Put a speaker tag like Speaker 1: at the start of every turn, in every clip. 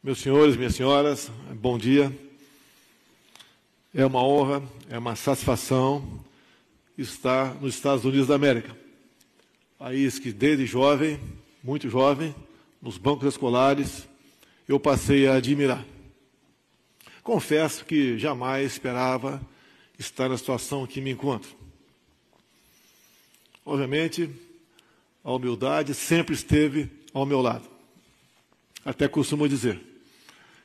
Speaker 1: Meus senhores, minhas senhoras, bom dia. É uma honra, é uma satisfação estar nos Estados Unidos da América. País que desde jovem, muito jovem, nos bancos escolares, eu passei a admirar. Confesso que jamais esperava estar na situação que me encontro. Obviamente, a humildade sempre esteve ao meu lado. Até costumo dizer,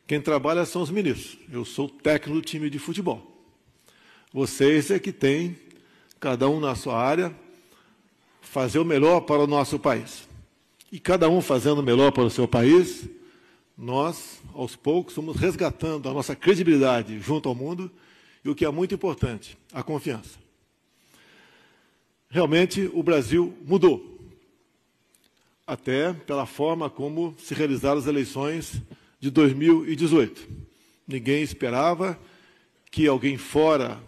Speaker 1: quem trabalha são os ministros. Eu sou técnico do time de futebol. Vocês é que têm, cada um na sua área, fazer o melhor para o nosso país. E cada um fazendo o melhor para o seu país, nós, aos poucos, estamos resgatando a nossa credibilidade junto ao mundo e o que é muito importante, a confiança. Realmente, o Brasil mudou, até pela forma como se realizaram as eleições de 2018. Ninguém esperava que alguém fora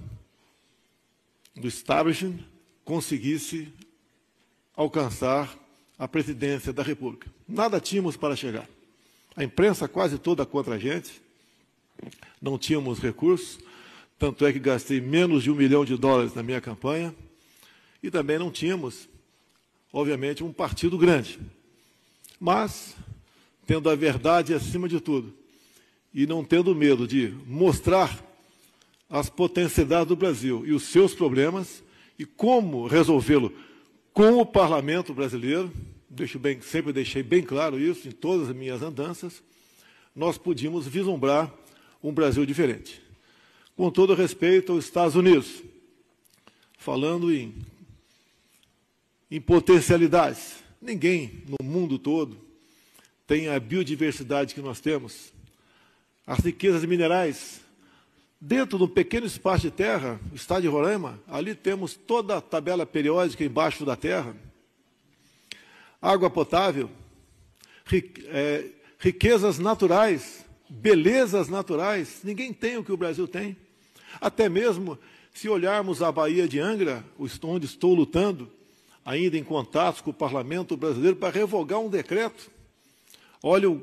Speaker 1: do establishment conseguisse alcançar a presidência da República. Nada tínhamos para chegar. A imprensa quase toda contra a gente, não tínhamos recursos, tanto é que gastei menos de $1 milhão na minha campanha, e também não tínhamos, obviamente, um partido grande. Mas, tendo a verdade acima de tudo, e não tendo medo de mostrar as potencialidades do Brasil e os seus problemas, e como resolvê-lo com o parlamento brasileiro, sempre deixei bem claro isso em todas as minhas andanças, nós podíamos vislumbrar um Brasil diferente. Com todo respeito aos Estados Unidos, falando em potencialidades, ninguém no mundo todo tem a biodiversidade que nós temos, as riquezas minerais. Dentro de um pequeno espaço de terra, o estado de Roraima, ali temos toda a tabela periódica embaixo da terra, água potável, riquezas naturais, belezas naturais, ninguém tem o que o Brasil tem. Até mesmo se olharmos a Baía de Angra, onde estou lutando, ainda em contatos com o parlamento brasileiro para revogar um decreto. Olha o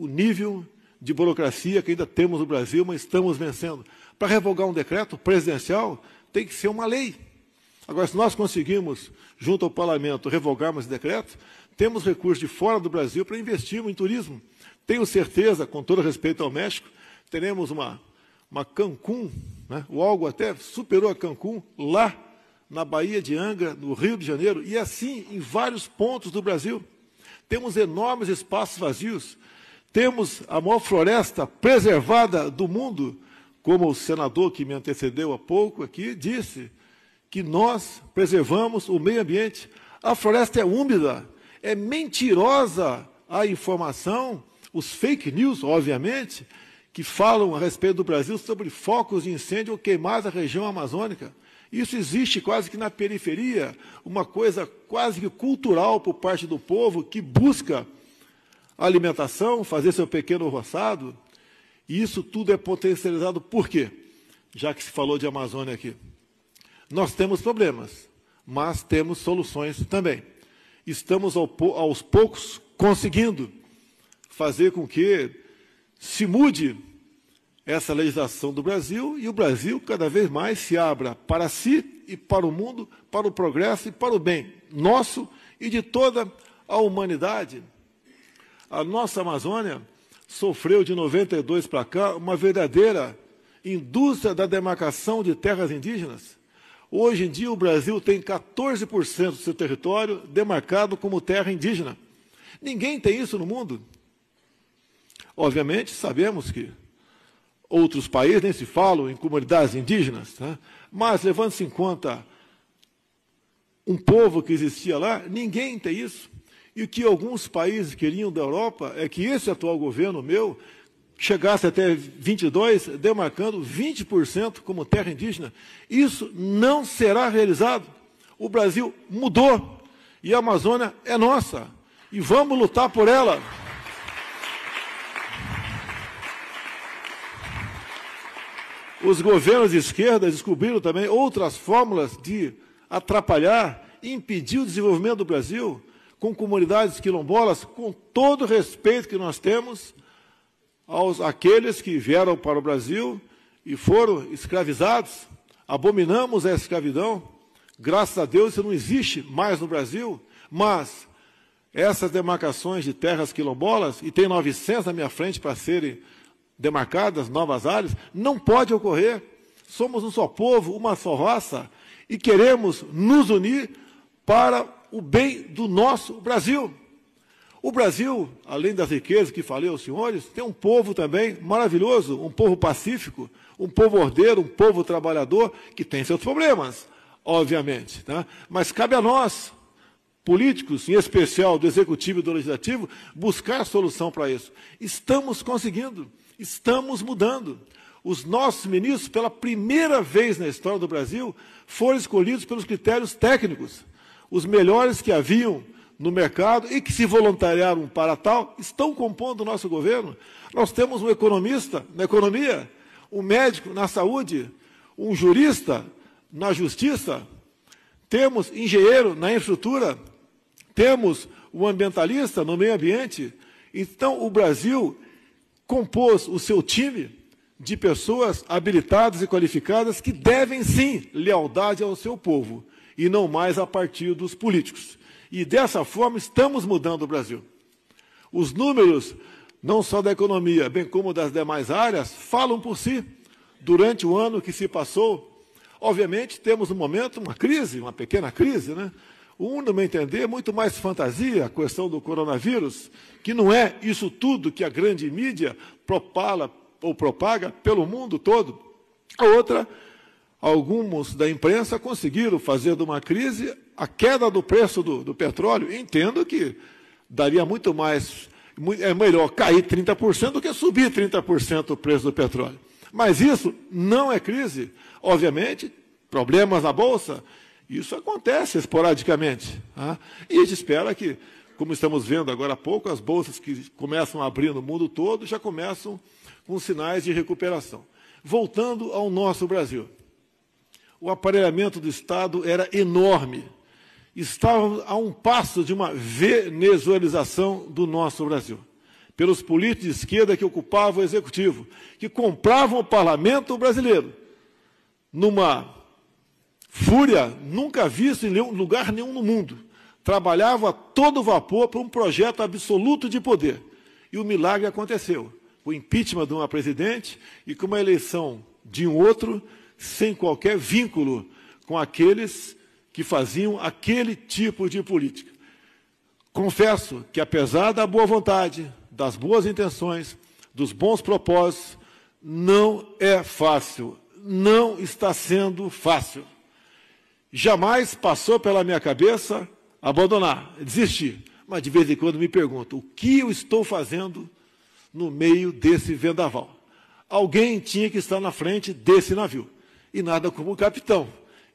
Speaker 1: nível de burocracia que ainda temos no Brasil, mas estamos vencendo. Para revogar um decreto presidencial, tem que ser uma lei. Agora, se nós conseguirmos, junto ao parlamento, revogarmos esse decreto, temos recursos de fora do Brasil para investirmos em turismo. Tenho certeza, com todo respeito ao México, teremos uma Cancún, né? O algo até superou a Cancún, lá na Baía de Angra, no Rio de Janeiro, e assim em vários pontos do Brasil. Temos enormes espaços vazios, temos a maior floresta preservada do mundo, como o senador que me antecedeu há pouco aqui disse, que nós preservamos o meio ambiente. A floresta é úmida, é mentirosa a informação, os fake news, obviamente, que falam a respeito do Brasil sobre focos de incêndio ou queimadas da região amazônica. Isso existe quase que na periferia, uma coisa quase que cultural por parte do povo que busca alimentação, fazer seu pequeno roçado. E isso tudo é potencializado por quê? Já que se falou de Amazônia aqui. Nós temos problemas, mas temos soluções também. Estamos aos poucos conseguindo fazer com que se mude essa legislação do Brasil e o Brasil cada vez mais se abra para si e para o mundo, para o progresso e para o bem nosso e de toda a humanidade. A nossa Amazônia sofreu de 92 para cá uma verdadeira indústria da demarcação de terras indígenas. Hoje em dia o Brasil tem 14% do seu território demarcado como terra indígena. Ninguém tem isso no mundo. Obviamente sabemos que outros países nem se falam em comunidades indígenas, tá? Mas, levando-se em conta um povo que existia lá, ninguém tem isso. E o que alguns países queriam da Europa é que esse atual governo meu chegasse até 22, demarcando 20% como terra indígena. Isso não será realizado. O Brasil mudou e a Amazônia é nossa. E vamos lutar por ela. Os governos de esquerda descobriram também outras fórmulas de atrapalhar e impedir o desenvolvimento do Brasil com comunidades quilombolas, com todo o respeito que nós temos àqueles que vieram para o Brasil e foram escravizados. Abominamos a escravidão. Graças a Deus isso não existe mais no Brasil, mas essas demarcações de terras quilombolas, e tem 900 na minha frente para serem demarcadas, novas áreas, não pode ocorrer. Somos um só povo, uma só raça, e queremos nos unir para o bem do nosso Brasil. O Brasil, além das riquezas que falei aos senhores, tem um povo também maravilhoso, um povo pacífico, um povo ordeiro, um povo trabalhador, que tem seus problemas, obviamente, tá? Mas cabe a nós, políticos, em especial do Executivo e do Legislativo, buscar solução para isso. Estamos conseguindo, estamos mudando. Os nossos ministros, pela primeira vez na história do Brasil, foram escolhidos pelos critérios técnicos. Os melhores que haviam no mercado e que se voluntariaram para tal, estão compondo o nosso governo. Nós temos um economista na economia, um médico na saúde, um jurista na justiça, temos engenheiro na infraestrutura, temos um ambientalista no meio ambiente. Então, o Brasil compôs o seu time de pessoas habilitadas e qualificadas que devem, sim, lealdade ao seu povo, e não mais a partidos políticos. E, dessa forma, estamos mudando o Brasil. Os números, não só da economia, bem como das demais áreas, falam por si. Durante o ano que se passou, obviamente, temos no momento uma crise, uma pequena crise, né? No meu entender, muito mais fantasia, a questão do coronavírus, que não é isso tudo que a grande mídia propaga pelo mundo todo. A outra, alguns da imprensa conseguiram fazer de uma crise a queda do preço do petróleo. Entendo que daria muito mais, é melhor cair 30% do que subir 30% o preço do petróleo. Mas isso não é crise. Obviamente, problemas na Bolsa, isso acontece esporadicamente. Tá? E a gente espera que, como estamos vendo agora há pouco, as bolsas que começam a abrir no mundo todo já começam com sinais de recuperação. Voltando ao nosso Brasil. O aparelhamento do Estado era enorme. Estávamos a um passo de uma venezuelização do nosso Brasil. Pelos políticos de esquerda que ocupavam o Executivo, que compravam o Parlamento brasileiro, numa fúria nunca vista em lugar nenhum no mundo. Trabalhavam a todo vapor para um projeto absoluto de poder. E o milagre aconteceu. O impeachment de uma presidente e com uma eleição de um outro, sem qualquer vínculo com aqueles que faziam aquele tipo de política. Confesso que, apesar da boa vontade, das boas intenções, dos bons propósitos, não é fácil, não está sendo fácil. Jamais passou pela minha cabeça abandonar, desistir. Mas, de vez em quando, me pergunto, o que eu estou fazendo no meio desse vendaval? Alguém tinha que estar na frente desse navio. E nada como o capitão.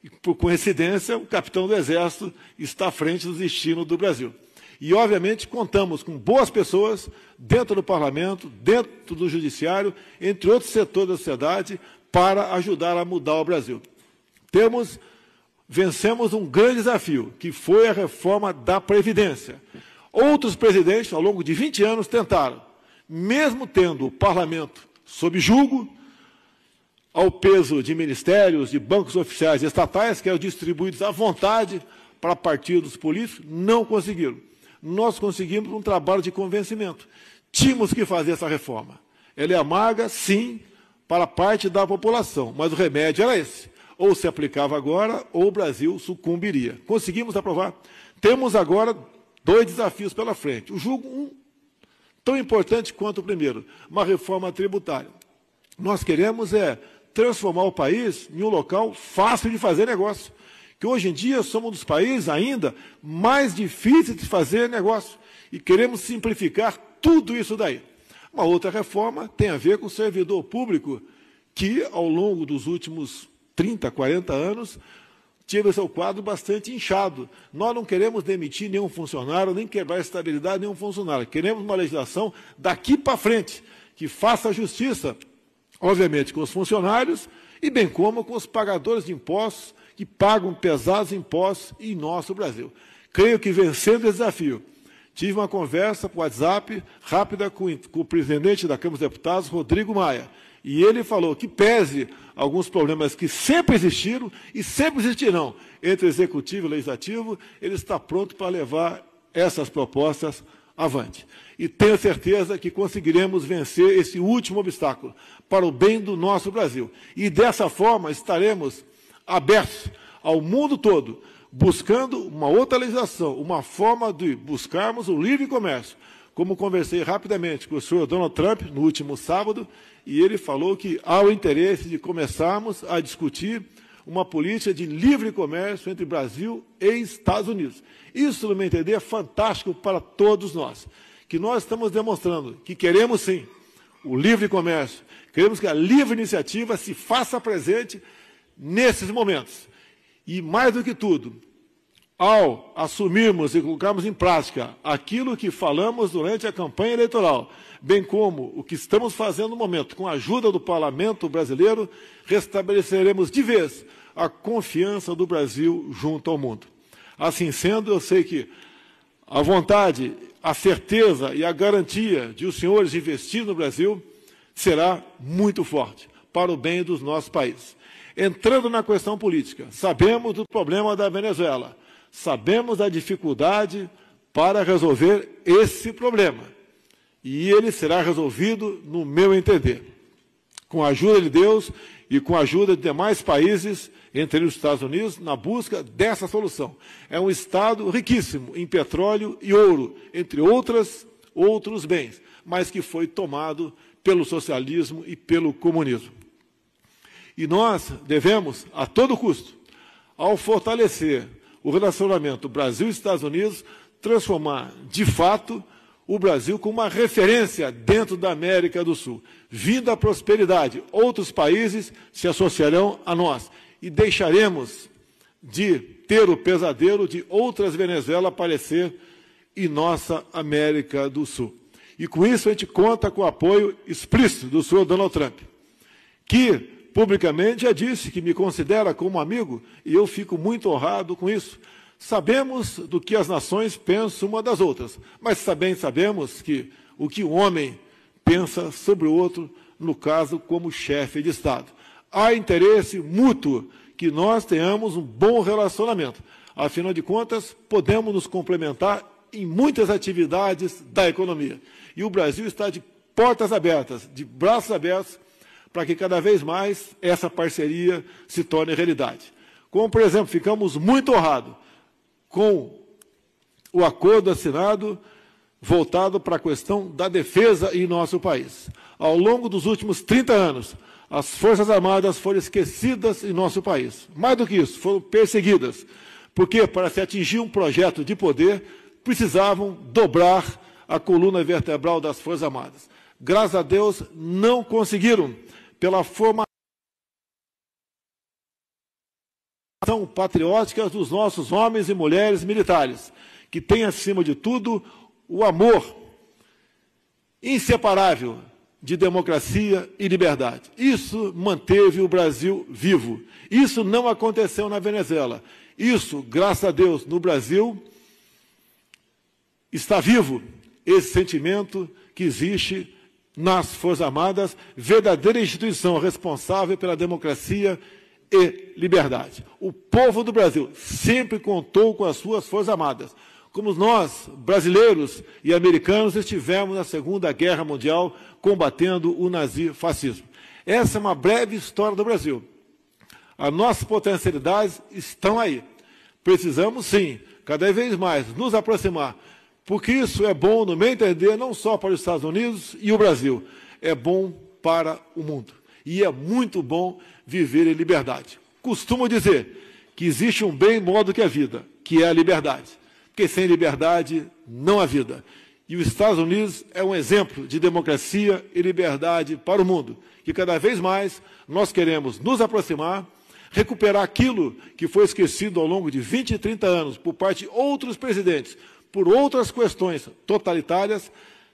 Speaker 1: E, por coincidência, o capitão do Exército está à frente do destino do Brasil. E, obviamente, contamos com boas pessoas dentro do Parlamento, dentro do Judiciário, entre outros setores da sociedade, para ajudar a mudar o Brasil. Vencemos um grande desafio, que foi a reforma da Previdência. Outros presidentes, ao longo de 20 anos, tentaram, mesmo tendo o Parlamento sob julgo, ao peso de ministérios, de bancos oficiais e estatais, que eram distribuídos à vontade para partidos políticos, não conseguiram. Nós conseguimos um trabalho de convencimento. Tínhamos que fazer essa reforma. Ela é amarga, sim, para parte da população, mas o remédio era esse. Ou se aplicava agora, ou o Brasil sucumbiria. Conseguimos aprovar. Temos agora 2 desafios pela frente. Eu julgo um tão importante quanto o primeiro, uma reforma tributária. Nós queremos transformar o país em um local fácil de fazer negócio. Que hoje em dia somos um dos países ainda mais difíceis de fazer negócio. E queremos simplificar tudo isso daí. Uma outra reforma tem a ver com o servidor público, que ao longo dos últimos 30, 40 anos, tive seu quadro bastante inchado. Nós não queremos demitir nenhum funcionário, nem quebrar a estabilidade de nenhum funcionário. Queremos uma legislação daqui para frente, que faça justiça, obviamente, com os funcionários e bem como com os pagadores de impostos, que pagam pesados impostos em nosso Brasil. Creio que, vencendo esse desafio, tive uma conversa por WhatsApp rápida com o presidente da Câmara dos Deputados, Rodrigo Maia, e ele falou que, pese alguns problemas que sempre existiram e sempre existirão entre o Executivo e o Legislativo, ele está pronto para levar essas propostas avante. E tenho certeza que conseguiremos vencer esse último obstáculo para o bem do nosso Brasil. E dessa forma estaremos abertos ao mundo todo, buscando uma outra legislação, uma forma de buscarmos o livre comércio. Como conversei rapidamente com o senhor Donald Trump no último sábado, e ele falou que há o interesse de começarmos a discutir uma política de livre comércio entre Brasil e Estados Unidos. Isso, no meu entender, é fantástico para todos nós, que nós estamos demonstrando que queremos, sim, o livre comércio, queremos que a livre iniciativa se faça presente nesses momentos. E, mais do que tudo, ao assumirmos e colocarmos em prática aquilo que falamos durante a campanha eleitoral, bem como o que estamos fazendo no momento, com a ajuda do Parlamento brasileiro, restabeleceremos de vez a confiança do Brasil junto ao mundo. Assim sendo, eu sei que a vontade, a certeza e a garantia de os senhores investir no Brasil será muito forte para o bem dos nossos países. Entrando na questão política, sabemos do problema da Venezuela, sabemos da dificuldade para resolver esse problema. E ele será resolvido, no meu entender, com a ajuda de Deus e com a ajuda de demais países, entre os Estados Unidos, na busca dessa solução. É um Estado riquíssimo em petróleo e ouro, entre outros bens, mas que foi tomado pelo socialismo e pelo comunismo. E nós devemos, a todo custo, ao fortalecer o relacionamento Brasil-Estados Unidos, transformar, de fato, o Brasil como uma referência dentro da América do Sul. Vindo a prosperidade, outros países se associarão a nós e deixaremos de ter o pesadelo de outras Venezuela aparecer em nossa América do Sul. E com isso a gente conta com o apoio explícito do senhor Donald Trump, que publicamente já disse que me considera como amigo, e eu fico muito honrado com isso. Sabemos do que as nações pensam uma das outras, mas também sabemos que o que um homem pensa sobre o outro, no caso, como chefe de Estado. Há interesse mútuo que nós tenhamos um bom relacionamento. Afinal de contas, podemos nos complementar em muitas atividades da economia. E o Brasil está de portas abertas, de braços abertos, para que cada vez mais essa parceria se torne realidade. Como, por exemplo, ficamos muito honrados com o acordo assinado voltado para a questão da defesa em nosso país. Ao longo dos últimos 30 anos, as Forças Armadas foram esquecidas em nosso país. Mais do que isso, foram perseguidas, porque para se atingir um projeto de poder, precisavam dobrar a coluna vertebral das Forças Armadas. Graças a Deus, não conseguiram, pela formação patriótica dos nossos homens e mulheres militares, que têm, acima de tudo, o amor inseparável de democracia e liberdade. Isso manteve o Brasil vivo. Isso não aconteceu na Venezuela. Isso, graças a Deus, no Brasil está vivo esse sentimento que existe nas Forças Armadas, verdadeira instituição responsável pela democracia e liberdade. O povo do Brasil sempre contou com as suas Forças Armadas, como nós, brasileiros e americanos, estivemos na Segunda Guerra Mundial combatendo o nazifascismo. Essa é uma breve história do Brasil. As nossas potencialidades estão aí. Precisamos, sim, cada vez mais nos aproximar, porque isso é bom, no meu entender, não só para os Estados Unidos e o Brasil, é bom para o mundo. E é muito bom viver em liberdade. Costumo dizer que existe um bem maior do que a vida, que é a liberdade. Porque sem liberdade não há vida. E os Estados Unidos é um exemplo de democracia e liberdade para o mundo, que cada vez mais nós queremos nos aproximar, recuperar aquilo que foi esquecido ao longo de 20 e 30 anos por parte de outros presidentes, por outras questões totalitárias.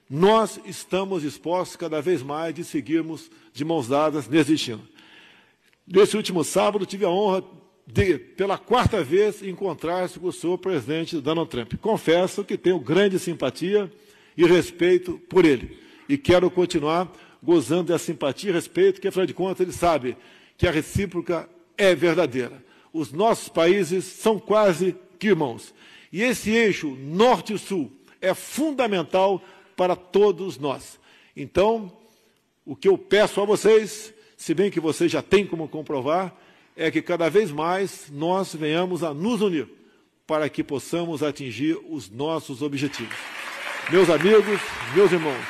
Speaker 1: Nós estamos dispostos cada vez mais de seguirmos de mãos dadas nesse destino. Nesse último sábado, tive a honra de, pela quarta vez, encontrar-se com o senhor presidente Donald Trump. Confesso que tenho grande simpatia e respeito por ele. E quero continuar gozando da simpatia e respeito, que, afinal de contas, ele sabe que a recíproca é verdadeira. Os nossos países são quase que irmãos. E esse eixo norte e sul é fundamental para todos nós. Então, o que eu peço a vocês, se bem que vocês já têm como comprovar, é que cada vez mais nós venhamos a nos unir para que possamos atingir os nossos objetivos. Meus amigos, meus irmãos,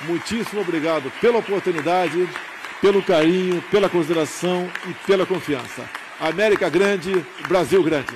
Speaker 1: muitíssimo obrigado pela oportunidade, pelo carinho, pela consideração e pela confiança. América grande, Brasil grande.